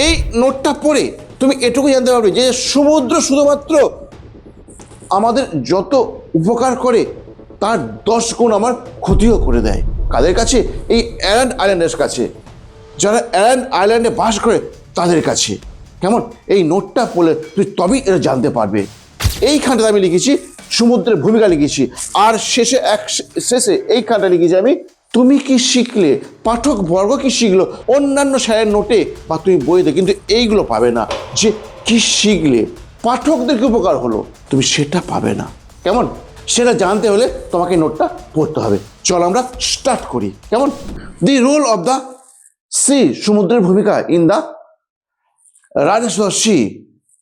এই নোটটা পড়ে তুমি এটুকু জানতে পারবে যে সমুদ্র শুধুমাত্র আমাদের যত উপকার করে তার 10 গুণ আমার ক্ষতিও করে দেয়। কাদের কাছে? এই অ্যারান্ড আইল্যান্ডের কাছে, যারা অ্যারান্ড আইল্যান্ডে বাস করে তাদের কাছে। কেমন? এই নোটটা পড়লে তুই তবেই এটা জানতে পারবে। এইখানটাতে আমি লিখেছি সমুদ্রের ভূমিকা লিখেছি, আর শেষে এইখানটা লিখেছি আমি তুমি কি শিখলে, পাঠক বর্গ কি শিখলো। অন্যান্য স্যারের নোটে বা তুমি বইতে কিন্তু এইগুলো পাবে না, যে কি শিখলে, পাঠকদের কি উপকার হলো, তুমি সেটা পাবে না। কেমন? সেটা জানতে হলে তোমাকে নোটটা পড়তে হবে। চলো আমরা স্টার্ট করি। কেমন? The role of the sea, সমুদ্রের ভূমিকা ইন দ্য রাজেশ সি।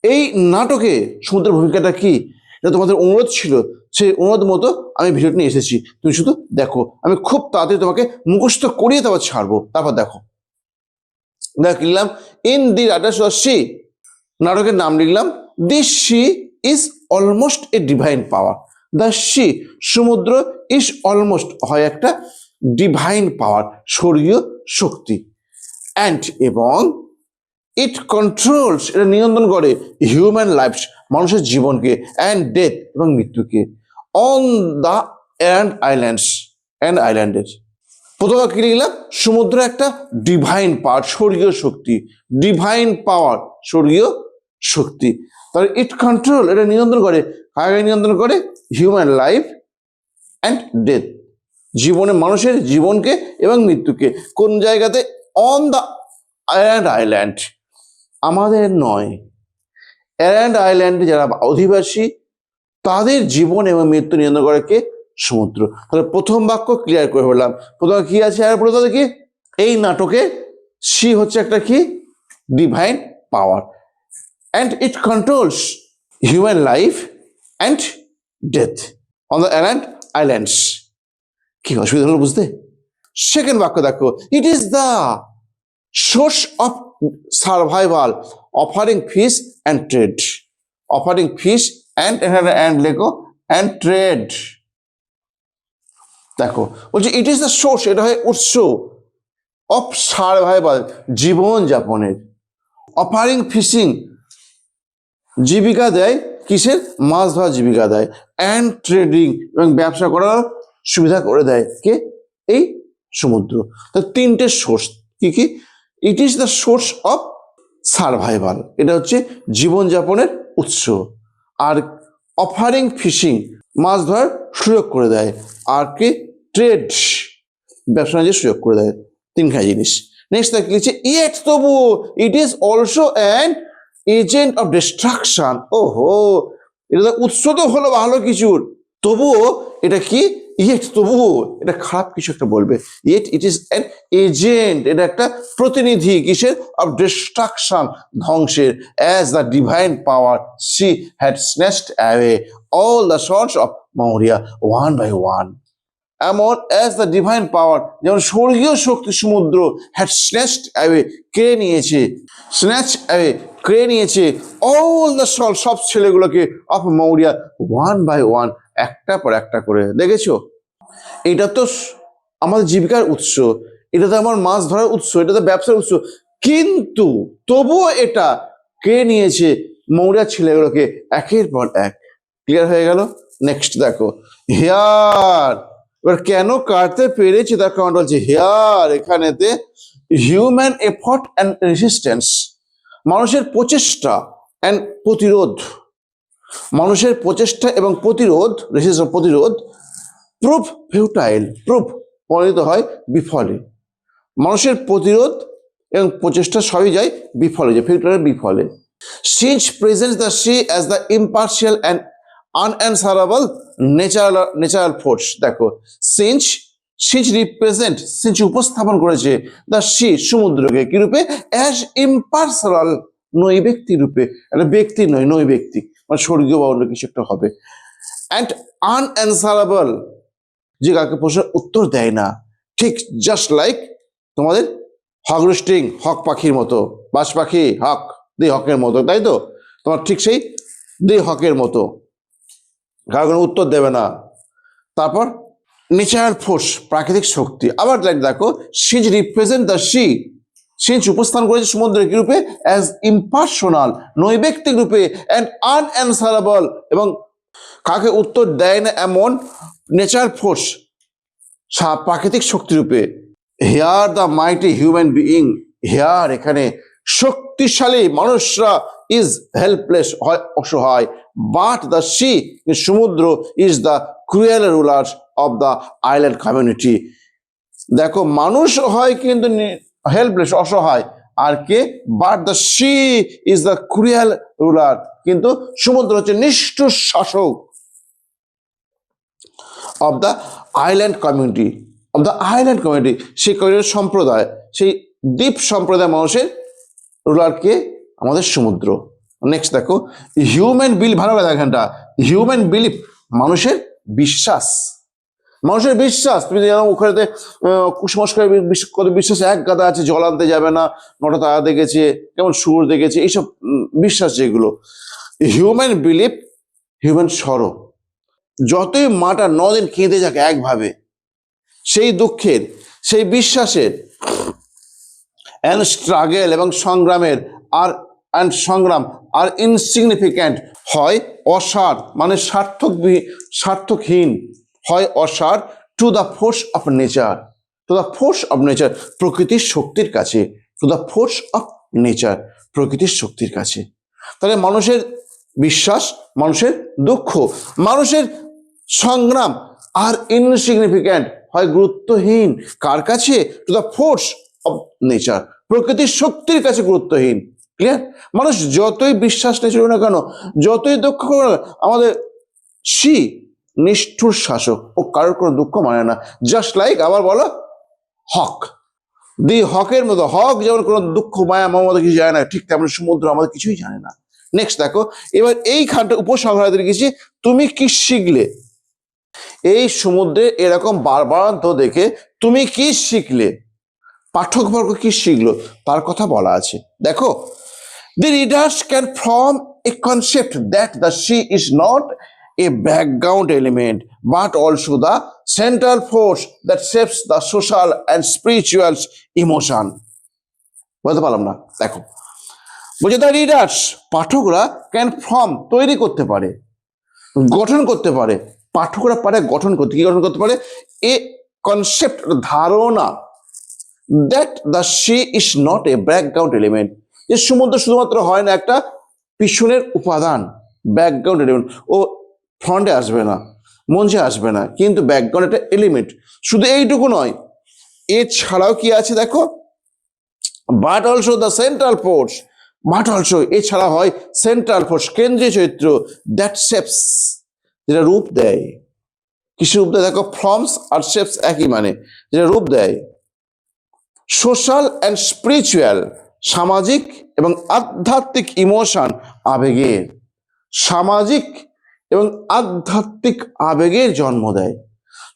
এই নাটকে সমুদ্রের ভূমিকাটা কি, এটা তোমাদের অনুরোধ ছিল, সেই অনুরোধ মতো আমি ভিডিওটি নিয়ে এসেছি। তুমি শুধু দেখো, আমি খুব তাড়াতাড়ি তোমাকে মুখস্থ করিয়ে তারপর ছাড়বো। তারপর দেখো লিখলাম ইন দি রাজেশ সি, নাটকের নাম লিখলাম this sea is almost a divine power. The sea, সমুদ্র, ইজ অলমোস্ট হয় একটা ডিভাইন পাওয়ার, স্বর্গীয় শক্তি। অ্যান্ড এবং ইট কন্ট্রোলস, এটা নিয়ন্ত্রণ করে হিউম্যান লাইফ, মানুষের জীবনকে, অ্যান্ড ডেথ এবং মৃত্যুকে, অন দ্য আইল্যান্ডের। প্রথমে কি লিখলাম? সমুদ্র একটা ডিভাইন পাওয়ার, স্বর্গীয় শক্তি, ডিভাইন পাওয়ার, স্বর্গীয় শক্তি। তাহলে ইট কন্ট্রোল, এটা নিয়ন্ত্রণ করে, কাকে নিয়ন্ত্রণ করে? হিউম্যান লাইফ অ্যান্ড ডেথ, জীবনে, মানুষের জীবনকে এবং মৃত্যুকে। কোন জায়গাতে? অন দ্য আইল্যান্ড, আমাদের নয়, অ্যারান্ড আইল্যান্ডে যারা অধিবাসী তাদের জীবন এবং মৃত্যু নিয়ন্ত্রণ করে কে? সমুদ্র। তাহলে প্রথম বাক্য ক্লিয়ার করে বললাম। প্রথমে কি আছে আর প্রথমে কি? এই নাটকে সি হচ্ছে একটা কি? Divine power, and it controls human life and death on the around islands. কি অসুবিধা হলো বুঝতে? সেকেন্ড বাক্য দেখো, it is the source of survival, offering fish and trade. Offering fish and লেখো অ্যান্ড ট্রেড। দেখো বলছে ইট ইজ দ্য সোর্স, এটা হয় উৎস, অফ সার্ভাইভাল, জীবনযাপনের। অফারিং ফিশিং, জীবিকা দেয়, কিসের? মাছ ধরা জীবিকা দেয়। অ্যান্ড ট্রেডিং, এবং ব্যবসা করার সুবিধা করে দেয় কে? এই সমুদ্র। তো তিনটে সোর্স কি কি? ইট is the source of survival, এটা হচ্ছে জীবনযাপনের উৎস। আর অফারিং ফিশিং, মাছ ধরার সুযোগ করে দেয়। আর কি? ট্রেড, ব্যবসা বাণিজ্যের সুযোগ করে দেয়। তিনখানা জিনিস। নেক্সট দেখে লিখছে ইয়েট, তবু it is also an agent of distraction. ওহো, এটা তো উৎস তো হলো ভালো কিছুর, তবুও এটা কি? ইয়েট, তবুও এটা খারাপ কিছু একটা বলবে। Yet it is an agent, এটা একটা প্রতিনিধি কিসের? অফ ডিস্ট্রাকশন, ধ্বংসের। As the divine power sea had snatched away all the sons of Maurya one by one. এমন অ্যাজ দ্য ডিভাইন পাওয়ার, যেমন স্বর্গীয় শক্তি সমুদ্র, হ্যাড স্ন্যাচড অ্যাওয়ে, কেড়ে নিয়েছে, স্ন্যাচ অ্যাওয়ে, কেড়ে নিয়েছে, অল দ্য সল, সব ছেলেগুলোকে, of Maurya one by one, একটা পর একটা করে। দেখেছো? এটা তো আমাদের জীবিকার উৎস, এটা তো আমার মাছ ধরার উৎস, এটা তো ব্যবসার উৎস, কিন্তু তবুও এটা কে নিয়েছে? মৌরিয়া ছেলেগুলোকে একের পর এক। ক্লিয়ার হয়ে গেল? নেক্সট দেখো, হেয়ার, এবার কেন কাটতে পেরেছি তার কারণ বলছে হেয়ার, এখানেতে হিউম্যান এফর্ট অ্যান্ড রেসিস্ট্যান্স, মানুষের প্রচেষ্টা অ্যান্ড প্রতিরোধ, মানুষের প্রচেষ্টা এবং প্রতিরোধ, প্রতিরোধ, প্রুফ ফিউটাইল, প্রুফ পরিণত হয় বিফলে। মানুষের প্রতিরোধ এবং প্রচেষ্টা সবই যায় বিফলে, যে ফিউটাইলের বিফলে। Synge presents the sea as the impartial and unanswerable natural force. দেখো সিন্স রিপ্রেজেন্ট, সিন্স উপস্থাপন করেছে দ্য সি, সমুদ্রকে, কি রূপে? অ্যাজ ইম্পার্সোনাল, নৈব্যক্তি রূপে। একটা ব্যক্তি নয়, নৈব্যক্তি, মানে স্বর্গীয় বা অন্য কিছু একটা হবে। অ্যান্ড আনঅ্যান্সারেবল, যে কাকে প্রশ্নের উত্তর দেয় না। ঠিক জাস্ট লাইক তোমাদের হক রোস্টিং, হক পাখির মতো, বাজ পাখি হক, দি হকের মতো, তাই তো? তোমার ঠিক সেই দি হকের মতো, কারো কোনো উত্তর দেবে না। তারপর ন্যাচারাল ফোর্স, প্রাকৃতিক শক্তি। আবার দেখো, সিজ রিপ্রেজেন্ট দ্য সি, সিঞ্চ উপস্থান করেছে সমুদ্রের কি রূপে? অ্যাজ ইম্পার্সোনাল, নৈবেক্তিক রূপে, অ্যান্ড আনঅ্যান্সারেবল, এবং কাকে উত্তর দেয় না এমন নেচার ফোর্স, প্রাকৃতিক শক্তি রূপে। Here the mighty human being, here এখানে শক্তিশালী মানুষরা ইজ হেল্পলেস, হয় অসহায়, বাট দ্য সি, সমুদ্র, is the cruel ruler of the island community. দেখো মানুষ হয় কিন্তু হেল্পলেস, অসহায়, আর কে? But the sea is the cruel ruler, কিন্তু সমুদ্র হচ্ছে নিষ্ঠুর শাসক of the island community, of the island community, সেই কমিউনিটির সম্প্রদায়, সেই দ্বীপ সম্প্রদায় মানুষের রুলারকে আমাদের সমুদ্র। নেক্সট দেখো হিউম্যান বিলিফ, ভালো লাগে এখানটা, হিউম্যান বিলিফ মানুষের বিশ্বাস, মানুষের বিশ্বাস। তুমি যেন ওখানে কুসংস্কার বিশ্বাস, এক গাদা আছে, জল আনতে যাবে না, নটা তারা দেখেছে, কেমন সুর দেখেছে, এইসব বিশ্বাস যেগুলো। হিউম্যান বিলিফ, হিউম্যান সরো, যতই মাটা 9 দিন কেঁদে যাক একভাবে, সেই দুঃখের, সেই বিশ্বাসের অ্যান্ড স্ট্রাগেল এবং সংগ্রামের সংগ্রাম আর ইনসিগনিফিক্যান্ট, হয় অসার, মানে সার্থকহীন, হয় অসার, to the force of nature, to the force of nature, প্রকৃতির শক্তির কাছে, to the force of nature, প্রকৃতির শক্তির কাছে। তাহলে মানুষের বিশ্বাস, মানুষের দুঃখ, মানুষের সংগ্রাম আর ইনসিগনিফিক্যান্ট, হয় গুরুত্বহীন, কার কাছে? To the force of nature, প্রকৃতির শক্তির কাছে গুরুত্বহীন। ক্লিয়ার? মানুষ যতই বিশ্বাস নিয়ে চলুক না কেন, যতই দুঃখ করুক না, আমাদের সি নিষ্ঠুর শাসক, ও কারোর কোনো দুঃখ মানে না। জাস্ট লাইক, আবার বলো, হক, দি হকের মতো, হক যেমন কোনো দুঃখ মায়া মমতা কিছু জানে না, ঠিক তেমন সমুদ্র আমাদের কিছুই জানে না। নেক্সট দেখো, এবার এইখানটা উপসংহারে লিখেছি, তুমি কি শিখলে? এই সমুদ্রে এরকম বারবারান্ত দেখে তুমি কি শিখলে? পাঠকবর্গ কি শিখলো তার কথা বলা আছে। দেখো, the readers can form a concept that the sea is not a background element but also the central force that shapes the social and spiritual emotion. বলতে পারলাম না। দেখো বলছে, দ্য রিডার্স, পাঠকরা, ক্যান ফর্ম, তৈরি করতে পারে, গঠন করতে পারে, পাঠকরা পারে গঠন করতে। কি গঠন করতে পারে? এ কনসেপ্ট, ধারণা, that the sea is not a background element, যে সমুদ্র শুধুমাত্র হয় না একটা পিছনের উপাদান, ব্যাকগ্রাউন্ড এলিমেন্ট, ও ফ্রন্টে আসবে না, মঞ্চে আসবে না, কিন্তু ব্যাকগ্রাউন্ড একটা এলিমেন্ট। শুধু এইটুকু নয়, এছাড়াও কি আছে দেখো, but also the central force, but also এছাড়া হয় সেন্ট্রাল ফোর্স, কেন্দ্রীয় চরিত্র, দ্যাট শেপস, যেটা রূপ দেয়। কিছু রূপ দেয়, দেখো ফর্মস আর শেপস একই মানে, যেটা রূপ দেয়। সোশ্যাল অ্যান্ড স্পিরিচুয়াল, সামাজিক এবং আধ্যাত্মিক ইমোশন, আবেগের, সামাজিক এবং আধ্যাত্মিক আবেগের জন্ম দেয়।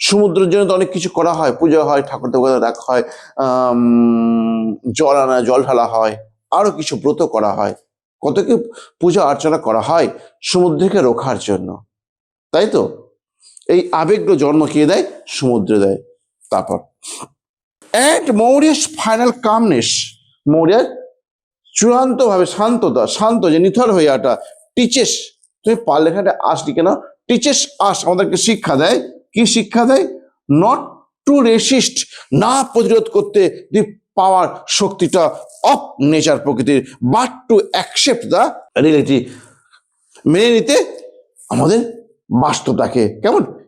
সমুদ্রের জন্য তো অনেক কিছু করা হয়, পূজা হয়, ঠাকুর দেবতা রাখা হয়, জল আনা, জল ঢালা হয়, আরো কিছু ব্রত করা হয়, কত কি পূজা অর্চনা করা হয় সমুদ্রকে রক্ষার জন্য, তাই তো? এই আবেগগুলো জন্ম কে দেয়? সমুদ্র দেয়। তারপর অ্যাট মৌরিয়াস ফাইনাল কামনেস, মৌরিয়ার চূড়ান্তভাবে শান্ততা, শান্ত যে নিথর হয়ে আটা, টিচেস, তুমি পারলে এখানে আস লিখে নাও, টিচেস আস, আমাদেরকে শিক্ষা দেয়। কি শিক্ষা দেয়? নট টু রেসিস্ট, না প্রতিরোধ করতে দি পাওয়ার, শক্তিটা অফ নেচার, প্রকৃতির, but to accept the reality, মেনে নিতে আমাদের বাস্তবটাকে। কেমন?